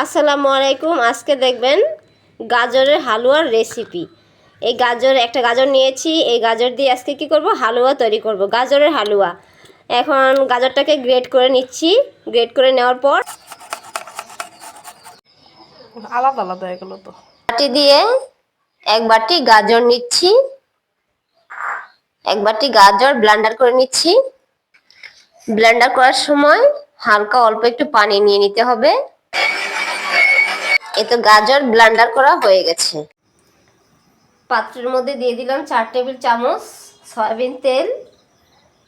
আসসালামু আলাইকুম। আজকে দেখবেন গাজরের হালুয়ার রেসিপি। এই একটা গাজর নিয়েছি, এই গাজর দিয়ে আজকে কি করব, হালুয়া তৈরি করব, গাজরের হালুয়া। এখন গাজরটাকে গ্রেট করে নিচ্ছি। গ্রেট করে নেওয়ার পর আলাদা আলাদা হয়ে গেল তো। বাটি দিয়ে এক বাটি গাজর নিচ্ছি, এক বাটি গাজর ব্লেন্ডার করে নিচ্ছি। ব্লেন্ডার করার সময় হালকা অল্প একটু পানি নিয়ে নিতে হবে। এই তো গাজর ব্লেন্ডার করা হয়ে গেছে। পাত্রের মধ্যে দিয়ে দিলাম 4 টেবিল চামচ সয়াবিন তেল।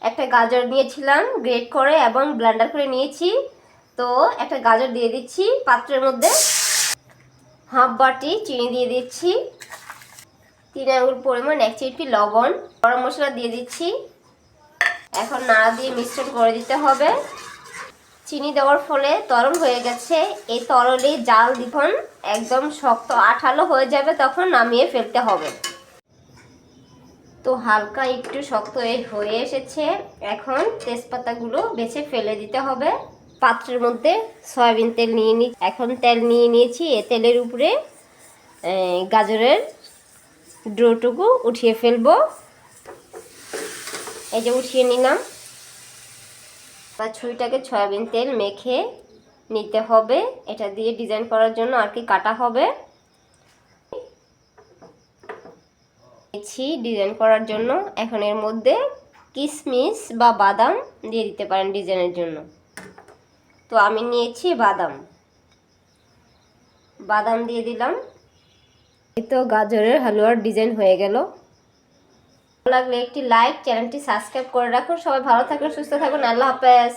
একটা গাজর নিয়েছিলাম গ্রেট করে এবং ব্লেন্ডার করে নিয়েছি, তো একটা গাজর দিয়ে দিচ্ছি পাত্রের মধ্যে। হাফ বাটি চিনি দিয়ে দিচ্ছি, 3 আঙ্গুল পরিমাণ 1 চিমটি লবণ, গরম মশলা দিয়ে দিচ্ছি। এখন নাড়া দিয়ে মিশ্রণ করে দিতে হবে। চিনি দেওয়ার ফলে তরল হয়ে গেছে। এই তরলে জাল যখন একদম শক্ত আঠালো হয়ে যাবে তখন নামিয়ে ফেলতে হবে। তো হালকা একটু শক্ত হয়ে এসেছে। এখন তেজপাতাগুলো বেছে ফেলে দিতে হবে। পাত্রের মধ্যে সয়াবিন তেল এখন তেল নিয়ে নিয়েছি। এই তেলের উপরে গাজরের ডোটুকু উঠিয়ে ফেলবো। এই যে উঠিয়ে নিলাম। ছুরিটাকে সয়াবিন তেল মেখে নিতে হবে। এটা দিয়ে ডিজাইন করার জন্য আর কি কাটা হবে। ডিজাইন করার জন্য এখন এর মধ্যে কিশমিশ বা বাদাম দিয়ে দিতে পারেন ডিজাইনের জন্য। তো আমি নিয়েছি বাদাম দিয়ে দিলাম। এই তো গাজরের হালুয়ার ডিজাইন হয়ে গেল। ভালো লাগলে একটি লাইক, চ্যানেলটি সাবস্ক্রাইব করে রাখুন। সবাই ভালো থাকুন, সুস্থ থাকুন। আল্লাহ হাফেজ।